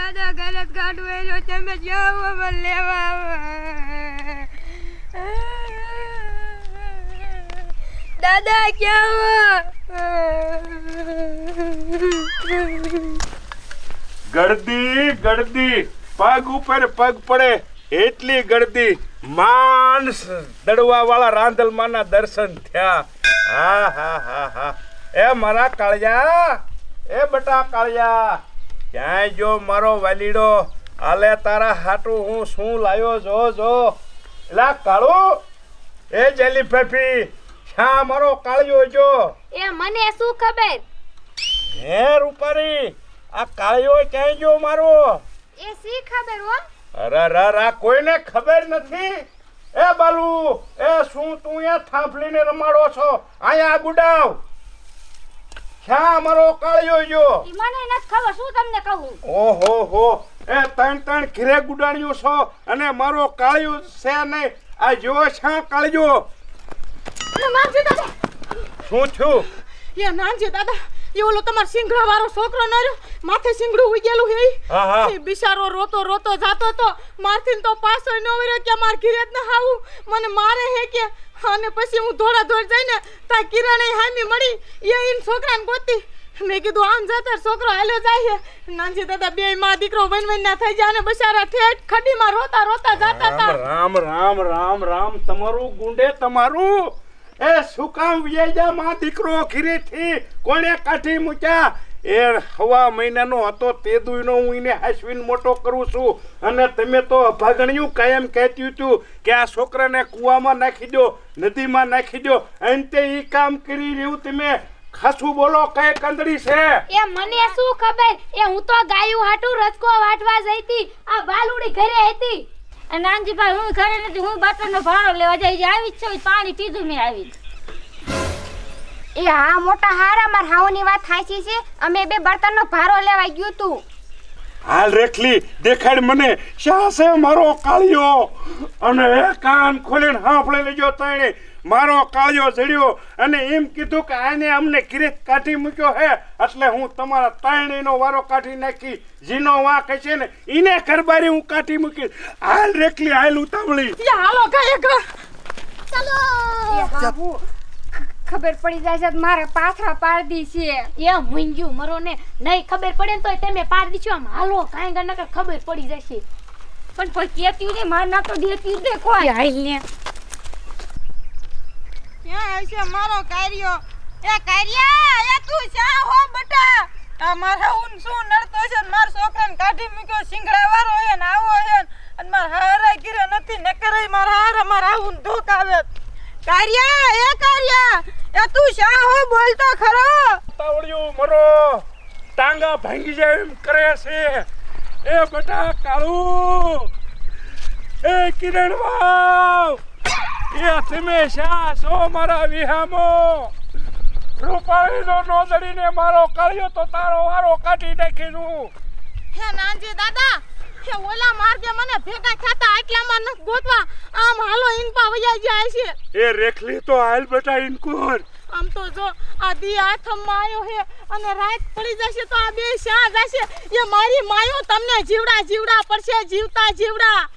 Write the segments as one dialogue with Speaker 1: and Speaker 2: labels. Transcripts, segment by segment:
Speaker 1: દાદા ગલત કાઢવેલો તમે જાઓ મને લેવા દાદા ક્યાં
Speaker 2: ગળદી ગળદી પગ ઉપર પગ પડે એટલી ગળદી માનસ દડવા વાળા રાંધલમાના દર્શન થયા. હા હા હા હા એ મારા કાળિયા એ બટા કાળિયા ક્યાંય જો મારો વાલીડો આલે તારા હાટું હું શું લાયો જો એલા કાળુ એ જેલી ફેફી શા મારો કાળિયો જો
Speaker 1: એ મને શું ખબર
Speaker 2: હે રૂપારી આ કાળિયો ક્યાંય જો મારો
Speaker 1: એ સી ખબર હો
Speaker 2: અરે કોઈને ખબર નથી. એ બાલુ એ શું તું એ થાંભલીને રમાડો છો અહીંયા ગુડાવ ક્યાં મારો કાળિયો જો
Speaker 1: ઈ મને નથી ખબર શું તમને કહું.
Speaker 2: ઓહો હો એ ત્રણ ઘરે ગુડાણ્યું છો અને મારો કાળિયો છે નહીં આ જો છા કાળિયો
Speaker 3: નાનજી દાદા
Speaker 2: શું થયું
Speaker 3: એ નાનજી દાદા એ ઓલો તમાર સિંગડા વાળો છોકરો નર્યો માથે સિંગડું ઉગેલું હે
Speaker 2: હા.
Speaker 3: એ બિચારો રોતો જાતો તો મારથી તો પાછો ન વળ્યો કે માર ઘરે જ ન આવું મને મારે હે કે અને પછી હું દોડ જઈને તા કિરણે હામી મળી એ ઈન છોકરાને ગોતી મેં કીધું આમ જતા છોકરો હાલ્યો જાય નાનજી દાદા બે માં દીકરો વન ના થઈ જાય અને બિચારા ઠેઠ ખડીમાં રોતા જાતા હતા.
Speaker 2: રામ તમારું ગુંડે તમારું એ શું કામ વ્યાજા માં દીકરો ઘીરેથી કોણે કાઢી મૂક્યા એ હવા મહિનાનો હતો તે દુઈનો હું એને હાસવીને મોટો કરું છું અને તમે તો અભાગણ્યું કાયમ કહેતું હતું કે આ છોકરાને કૂવામાં નાખી દો નદીમાં નાખી દો અંતે ઈ કામ કરી રહ્યું તમે ખાસું બોલો કઈ કંદડી છે
Speaker 1: એ મને શું ખબર એ હું તો ગાયું હાટું રસકો વાટવા જઈતી આ બાલુડી ઘરે હતી નાનજીભાઈ હું ઘરે નથી હું બાટલો ભાડો લેવા જઈ આવી જ છું પાણી પીધું મેં આવી એ હા મોટા હારા માર હાવની વાત થાચી છે અમે બે બર્તનનો ભારો લેવા ગયું તું
Speaker 2: હાલ રેખલી દેખાડ મને શા છે મારો કાળિયો અને એ કાન ખોલીને હાંફળી લેજો તણે મારો કાળિયો જડ્યો અને એમ કીધું કે આને અમને કિરેત કાઢી મૂક્યો હે એટલે હું તમારા ત્રણેયનો વારો કાઢી નાખી જીનો વાંક છે ને ઈને કરબારી હું કાઢી મૂકી હાલ રેખલી હાલ ઉતાવળી
Speaker 3: હાલો ગાય
Speaker 1: ચલો ખબર પડી જાય છે મારે પાછા પાડી છે એ મુંજ્યું મરો ને નહીં ખબર પડે ને તોય તમે પાડી દીજો આમ હાલો કાંઈ ગણક ખબર પડી જશે પણ કોઈ કેતી ને માર ના તો દેતી દે કોઈ હાલ ને
Speaker 3: ક્યાં છે મારો કાર્યો એ કાર્યા એ તું શા હો બટા આ મારા ઉન શું નડતો છે ને માર છોકરાને કાઢી મૂક્યો સિંગડા વાળો હે ને આવો હે અને માર હારા ગીરે નથી ન કરે માર હારા માર આવું ધોક આવે કાર્યા એ તું શા હો બોલતો ખરો
Speaker 2: ઉતાવળ્યું મરો ટાંગા ભાંગી જાય એમ કરે છે એ બેટા કાળુ એ કિરણ વાવ એ તમે શા છો મારા વિહામો રૂપાળીનો નોંધણીને મારો કાળિયો તો તારો વારો કાઢી નાખીશું
Speaker 3: હે નાનજી દાદા હે ઓલા માર્ગે મને ભેગા થતા આટલામાં ન ગોતવા આમ હાલો ઇનપા વયા જાય છે
Speaker 2: એ રેખલી તો હાલ બેટા ઇનકોર
Speaker 3: આમ તો જો આ દી આથમમાં આવ્યો હે અને રાત પડી જશે તો આ બે શા જશે એ મારી માયો તમને જીવડા પડશે જીવતા જીવડા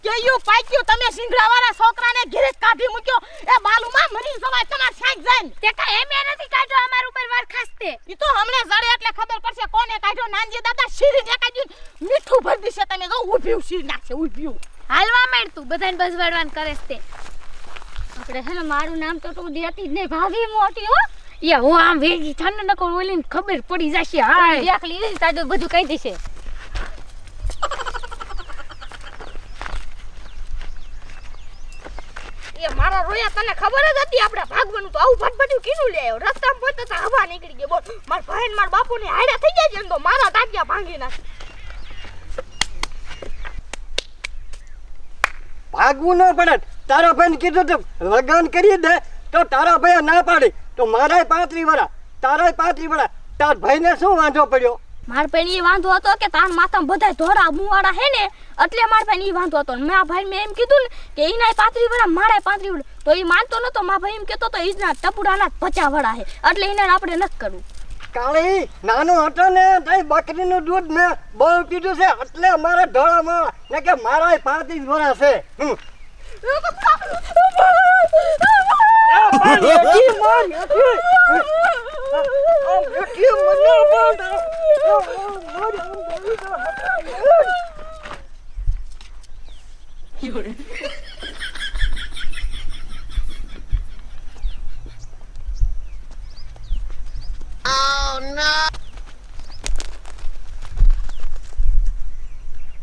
Speaker 3: કેયું પાક્યું તમે સિંગડાવાળા છોકરાને ઘરે કાઢી મૂક્યો એ બાલુમાં મરી જવાય તમાર શાક જઈને
Speaker 1: તે કાંઈ એમ નથી કાઢ્યો અમાર ઉપર વાર ખાસ્તે
Speaker 3: ઈ તો હમણે જડે એટલે ખબર પડશે કોને કાઢ્યો નાનજી દાદા શીરી દેખાડ્યું મીઠું ભરી દેશે તમે જો ઊભ્યું શીર નાખશે ઊભ્યું
Speaker 1: હાલવા માંડ તું બધાને બજવાડવાન કરે છે આપણે હે ને મારું નામ તો તું દેતી જ નહીં ભાગી મોટી હો એ હું આમ વેગી ઠંડ નકો ઓલીને ખબર પડી જશે હા દેખ લીધી તાજો બધું કહી દેશે
Speaker 3: એ મારા રોયા તને ખબર જ હતી આપણે ભાગવાનું તો આવું ફટફટ્યું કીધું લે આવ્યો રસ્તામાં પહોંચતા તો હવા નીકળી ગઈ બોલ માર ભાઈ ને માર બાપુની હાડ્યા થઈ જાય છે તો મારા ટાટિયા ભાંગી નાખે
Speaker 4: ભાગવું ન પડે તારા ભાઈને કીધું તો લગન કરી દે તો તારા ભાઈ ના પાડી તો મારાય 35 વર્ષ તારાય 35 વર્ષ તાર ભાઈને શું વાંધો પડ્યો
Speaker 1: માર ભાઈ એ વાંધો હતો કે તાર માથામાં બધા ધોરા મુવાડા હે ને એટલે માર ભાઈ એ વાંધો હતો મેં આ ભાઈ મેં એમ કીધું ને કે ઈના 35 વડા મારે 35 વડા તો એ માનતો નતો માર ભાઈ એમ કહેતો તો ઈના ટપુડાના 50 વડા હે એટલે ઈને આપણે ન કરવું
Speaker 4: કાળી નાનો હતો ને તઈ બકરીનું દૂધ મેં બહુ પીધું છે એટલે મારા ઢોળામાં ને કે મારા 35 વર્ષ છે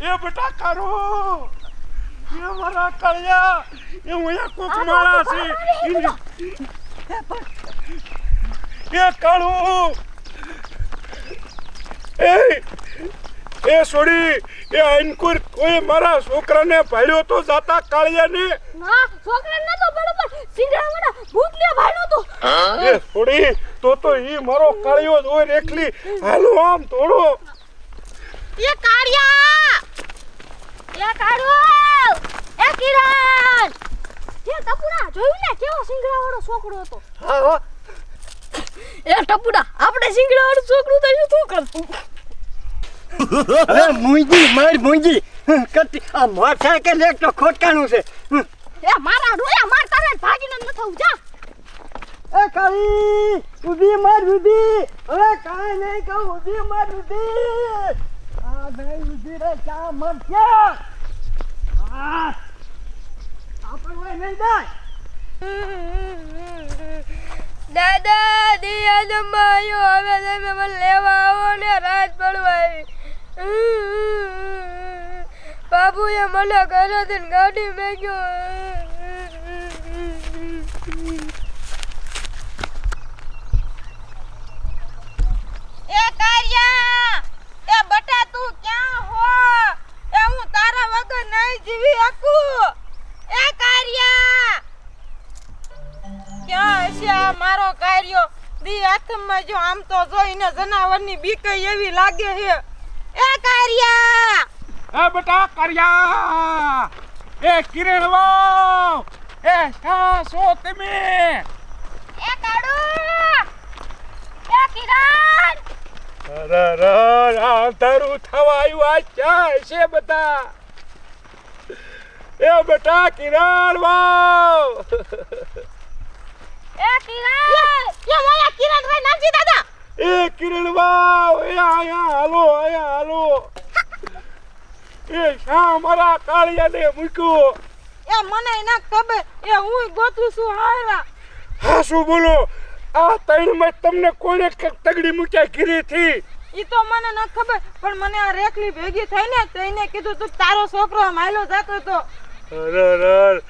Speaker 2: એ બેટા કારો એ મારા કળિયા એ ઓયા કોક મારા છે એ કાળું એ છોડી એ અંકુર કોઈ મારા છોકરાને ભાડ્યો તો જાતા કાળિયાને
Speaker 1: ના છોકરાને નતો બરોબર સિંગડાવાળા ભૂતને ભાડ્યો તો
Speaker 2: એ છોડી તો ઈ મારો કાળિયો જ હોય રેખલી હાલો આમ થોડો
Speaker 3: એ કાળિયા
Speaker 1: એ કાળો એ કિરણ એ ટપુડા જોયું ને કેવો સિંગડાવાળો છોકરો હતો
Speaker 4: હા હો
Speaker 1: એ ટપુડા આપણે સિંગડાવાળું છોકરું તો શું કરતું
Speaker 4: અરે મુંજી માર મુંજી કતી આ મોટરસાઇકલ એક તો ખોટકાનું છે
Speaker 1: એ મારા રોયા માર તારે ભાગીને ન થવું જા
Speaker 4: એ કાળી ઉભી માર ઉભી હવે કાઈ નહીં કહું ઉભી માર ઉભી આ નહીં ઉભી રે ચા મર ક્યાં આપણ હોય નહીં જાય
Speaker 1: દાદા દિયા જમાયો હવે તમે મને લેવા આવો ને રાત પડવાય બાબુએ મને ઘરેથી ગાડી મેગ્યો
Speaker 3: એ કાળિયા એ બટા તું ક્યાં હો એ હું તારા વગર નહીં જીવી શકું એ કાળિયા ક્યાં હશે આ મારો કાર્યો દી હાથમાં જો આમ તો જોઈને જનાવરની બીક એવી લાગે છે એ કાળિયા
Speaker 2: એ બેટા કાળિયા એ કિરણ વાવ એ શા છો તમે
Speaker 1: એ કાળુ એ કિરણ
Speaker 2: અંધારું થવા આવ્યું આ ક્યાં છે બધા એ બેટા કિરણ વાવ
Speaker 1: એ કિરણ
Speaker 3: એ મોયા કિરણ રે નામજી દાદા
Speaker 2: એ કિરણ વાવ એ આયા હાલો એ શા મારા કાળિયાને મૂક્યો
Speaker 3: એ મને ના ખબર એ હું ગોતું છું હારા
Speaker 2: હા શું બોલો આ તૈણમાં તમને કોણે તગડી મૂક્યા ઘીરીથી
Speaker 3: ઈ તો મને ન ખબર પણ મને આ રેખલી ભેગી થઈ ને તો એને કીધું તું તારો છોકરો માયલો જાતો તો
Speaker 2: અરે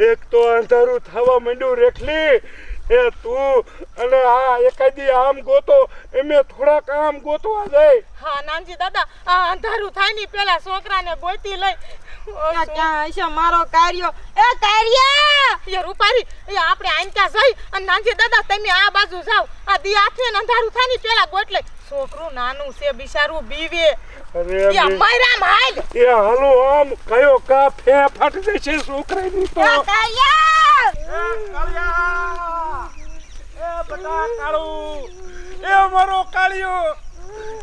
Speaker 2: એક તો અંધારું થવા માંડ્યું રેખલી એ તું અને આ એકાદી આમ ગોતો એમે થોડાક આમ ગોતવા જાય
Speaker 3: હા નાનજી દાદા આ અંધારું થાય ની પેલા છોકરાને ગોતી લઈ ક્યાં હશે મારો કાર્યો એ કાર્યા એ રૂપારી એ આપણે આંકા જઈ અને નાનજી દાદા તમે આ બાજુ જાવ આ દી આથે અંધારું થાય ની પેલા ગોત લઈ છોકરું નાનું છે બિચારું બીવે
Speaker 2: અરે
Speaker 3: એ માયરા માલ
Speaker 2: એ હાલો આમ કયો કા ફે ફાટી જશે છોકરાની તો
Speaker 3: કાર્યા
Speaker 2: કાળિયા એ બટા કાળુ એ મારો કાળિયો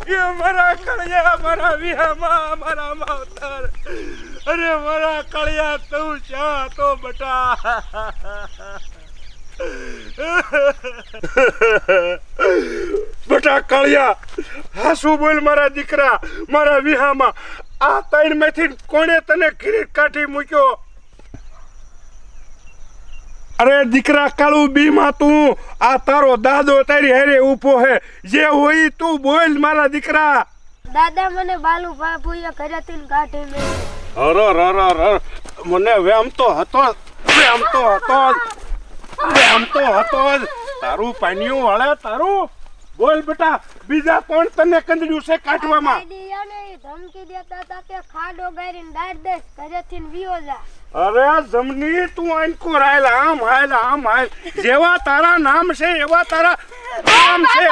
Speaker 2: એ મારા કાળિયા મારા વિહામાં મારા માવતર અરે મારા કાળિયા તું ચા તો બટા બટા કાળિયા હા શું બોલ મારા દીકરા મારા વિહામાં આ ત્રણ માંથી કોણે તને ઘીરી કાઢી મૂક્યો અરે દીકરા કાળુ બીમાં તું આ તારો દાદો તારી હારે ઊભો હે જે હોય તું બોલ મારા દીકરા
Speaker 1: દાદા મને બાલુ બાપુએ ઘરેથી કાઢી મેં
Speaker 2: અરે મને વેમ તો હતો તારું પાણીયું હળે તારું બોલ બેટા બીજા કોણ તને કંદડ્યું છે કાઢવામાં
Speaker 1: ધમકી દેતા હતા કે ખાડો ગારીને દાટ દેશ ઘરેથી વિયો જા
Speaker 2: અરે જમની તું આંકો રાયલ આમ હાલ જેવા તારા નામ છે એવા તારા નામ છે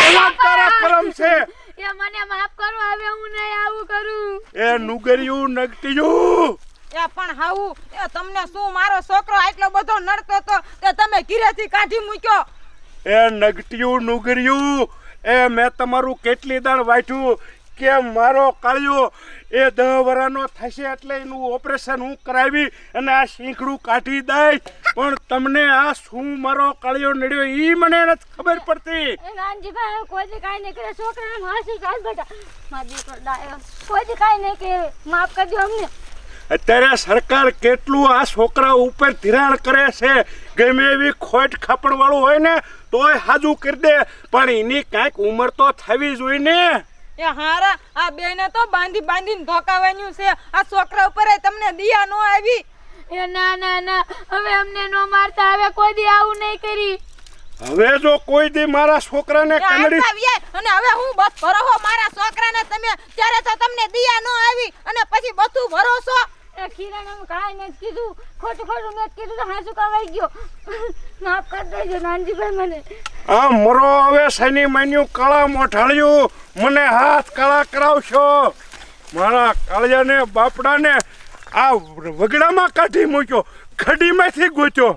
Speaker 2: એવા તારા કરમ છે
Speaker 1: એ મને માફ કરો હવે હું નહીં આવું કરું
Speaker 2: એ નુગરિયું નગટિયું
Speaker 3: એ પણ હાવું એ તમને શું મારો છોકરો આટલો બધો નડતો તો કે તમે ઘીરેથી કાઢી મૂક્યો
Speaker 2: એ નગટિયું નુગરિયું એ મેં તમારું કેટલી દાણ વાંચ્યું કે મારો કાળિયો એ 10 વર્ષનો થશે એટલે એનું ઓપરેશન હું કરાવી અને આ શીંખડું કાઢી દઈશ, પણ તમને આ શું મારો કાળિયો નડ્યો એ મને નથી ખબર પડતી.
Speaker 1: એ નાનજીભાઈ કોઈ દી કાંઈ નહીં કરે, છોકરાને હાસી ચાલ બેટા, મારો દીકરો ડાયો, કોઈ દી કાંઈ નહીં કે, માફ કરજો અમને.
Speaker 2: અત્યારે સરકાર કેટલું આ છોકરા ઉપર ધિરાણ કરે છે, ગમે એવી ખોટ ખાપણ વાળું હોય ને તોય હાજુ કરી દે, પણ એની કાંઈક ઉંમર તો થવી જોઈએ ને.
Speaker 3: એ હારા આ બેને તો બાંધી બાંધીને ધોકાવાનું છે. આ છોકરા ઉપર તમને દિયા નો આવી.
Speaker 1: એ ના ના ના, હવે અમને નો મારતા, હવે કોઈ દી આવું નહીં કરી.
Speaker 2: હવે જો કોઈ દી મારા છોકરાને કંડડી
Speaker 3: અને હવે હું બસ ભરો મારા છોકરાને તમે ત્યારે તો તમને દિયા નો આવી અને પછી બધું ભરોસો.
Speaker 1: એ કિરણે કાંઈ નથી કીધું, ખોટું ખોટું નથી કીધું તો હાસુ કવાઈ ગયો. માફ કરી દેજો નાનજીભાઈ મને.
Speaker 2: આ મરો હવે શનિ માન્યું કાળા મોઢાળ્યું, મને હાથ કાળા કરાવશો. મારા કાળિયાને બાપડાને આ વગડામાં કાઢી મૂક્યો, ખડીમાંથી ગોચ્યો.